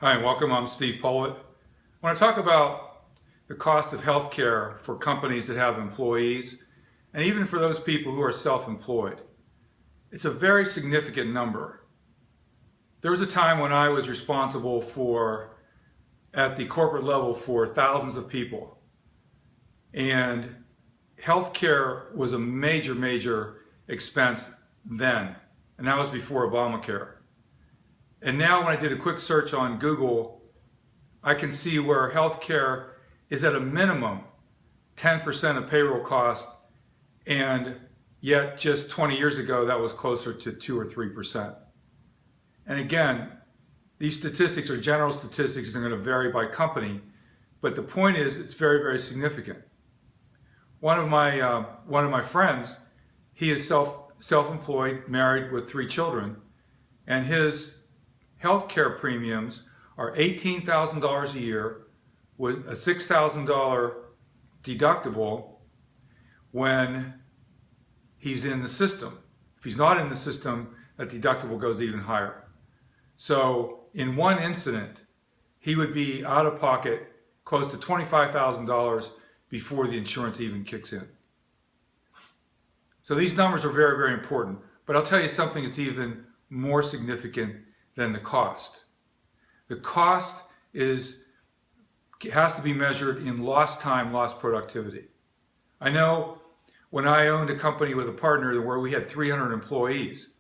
Hi, and welcome. I'm Steve Pollitt. I want to talk about the cost of healthcare for companies that have employees, and even for those people who are self-employed. It's a very significant number. There was a time when I was responsible at the corporate level, for thousands of people. And healthcare was a major expense then, and that was before Obamacare. And now when I did a quick search on Google, I can see where healthcare is at a minimum 10% of payroll cost, and yet just 20 years ago that was closer to 2 or 3%. And again, these statistics are general statistics, and they're going to vary by company, but the point is it's very significant. One of my friends, he is self-employed, married with 3 children, and his healthcare premiums are $18,000 a year with a $6,000 deductible when he's in the system. If he's not in the system, that deductible goes even higher. So in one incident, he would be out of pocket close to $25,000 before the insurance even kicks in. So these numbers are very important, but I'll tell you something that's even more significant than the cost. The cost has to be measured in lost time, lost productivity. I know when I owned a company with a partner where we had 300 employees,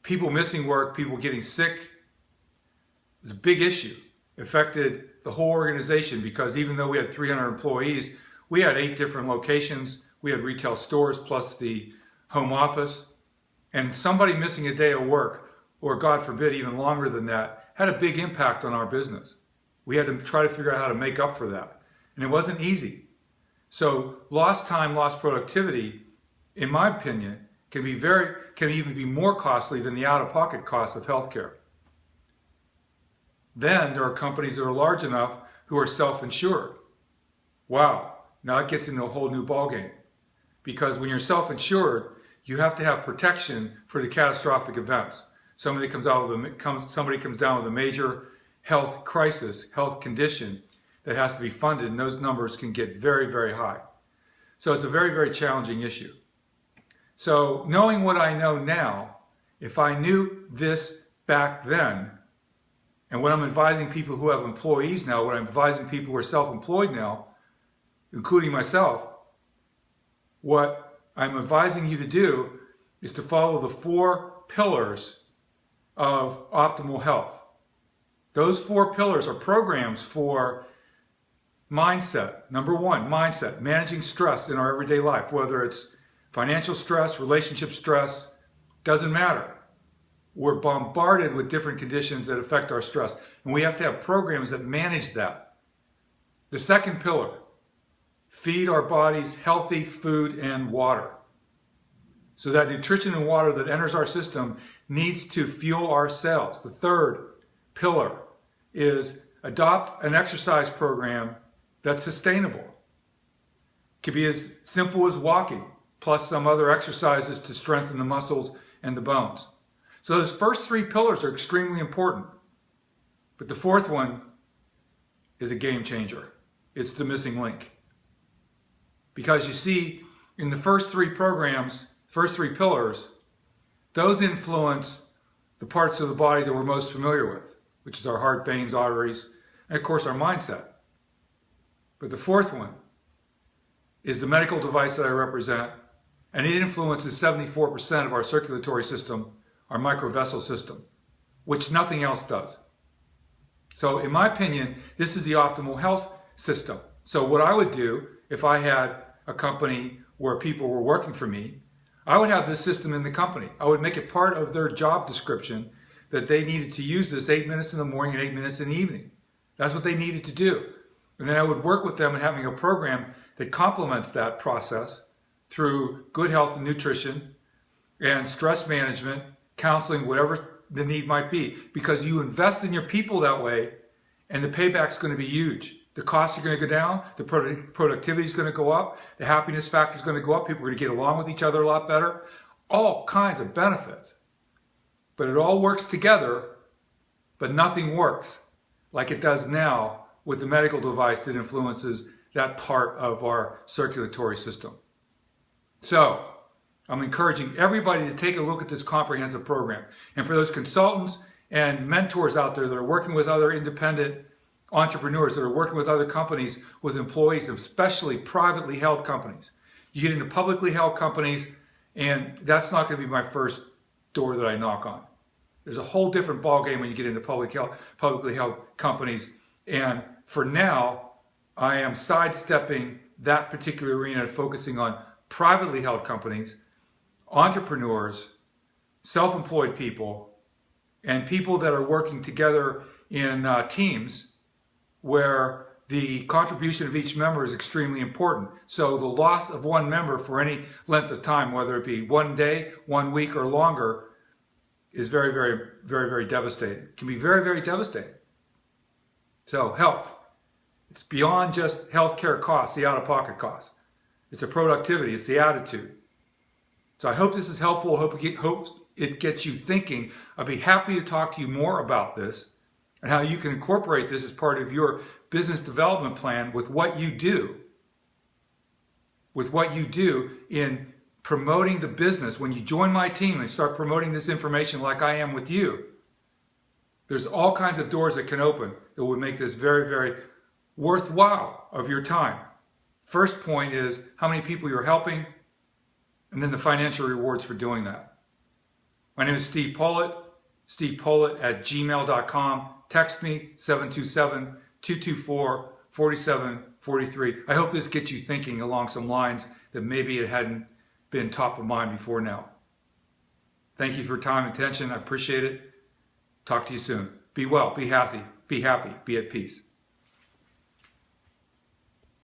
people missing work, people getting sick, it was a big issue. It affected the whole organization because even though we had 300 employees, we had 8 different locations. We had retail stores plus the home office. And somebody missing a day of work, or God forbid, even longer than that, had a big impact on our business. We had to try to figure out how to make up for that. And it wasn't easy. So lost time, lost productivity, in my opinion, can even be more costly than the out-of-pocket costs of healthcare. Then there are companies that are large enough who are self-insured. Wow, now it gets into a whole new ballgame. Because when you're self-insured, you have to have protection for the catastrophic events. Somebody comes down with a major health crisis, health condition that has to be funded, and those numbers can get very high. So it's a very challenging issue. So knowing what I know now, if I knew this back then, and what I'm advising people who have employees now, what I'm advising people who are self-employed now, including myself, what I'm advising you to do is to follow the 4 pillars of optimal health. Those 4 pillars are programs for mindset. Number 1, mindset, managing stress in our everyday life, whether it's financial stress, relationship stress, doesn't matter. We're bombarded with different conditions that affect our stress, and we have to have programs that manage that. The second pillar, feed our bodies healthy food and water. So that nutrition and water that enters our system needs to fuel our cells. The third pillar is adopt an exercise program that's sustainable. It could be as simple as walking, plus some other exercises to strengthen the muscles and the bones. So those first 3 pillars are extremely important. But the 4th one is a game changer. It's the missing link. Because you see, in the first 3 programs, first 3 pillars, those influence the parts of the body that we're most familiar with, which is our heart, veins, arteries, and of course our mindset. But the 4th one is the medical device that I represent, and it influences 74% of our circulatory system, our microvessel system, which nothing else does. So in my opinion, this is the optimal health system. So what I would do if I had a company where people were working for me, I would have this system in the company. I would make it part of their job description that they needed to use this 8 minutes in the morning and 8 minutes in the evening. That's what they needed to do. And then I would work with them in having a program that complements that process through good health and nutrition and stress management, counseling, whatever the need might be. Because you invest in your people that way, and the payback's going to be huge. The costs are going to go down, the productivity is going to go up, the happiness factor is going to go up, people are going to get along with each other a lot better, all kinds of benefits. But it all works together, but nothing works like it does now with the medical device that influences that part of our circulatory system. So, I'm encouraging everybody to take a look at this comprehensive program. And for those consultants and mentors out there that are working with other independent entrepreneurs, that are working with other companies, with employees, especially privately held companies, you get into publicly held companies, and that's not going to be my first door that I knock on. There's a whole different ballgame when you get into publicly held companies. And for now, I am sidestepping that particular arena and focusing on privately held companies, entrepreneurs, self-employed people, and people that are working together in teams where the contribution of each member is extremely important. So the loss of one member for any length of time, whether it be 1 day, 1 week, or longer, is very, very, very, very devastating. It can be very, very devastating. So health. It's beyond just healthcare costs, the out-of-pocket costs. It's a productivity. It's the attitude. So I hope this is helpful. I hope it gets you thinking. I'd be happy to talk to you more about this and how you can incorporate this as part of your business development plan with what you do. With what you do in promoting the business. When you join my team and start promoting this information like I am with you, there's all kinds of doors that can open that would make this very, very worthwhile of your time. First point is how many people you're helping, and then the financial rewards for doing that. My name is Steve Pollitt, stevepollitt@gmail.com. Text me, 727-224-4743. I hope this gets you thinking along some lines that maybe it hadn't been top of mind before now. Thank you for your time and attention. I appreciate it. Talk to you soon. Be well, be happy, be at peace.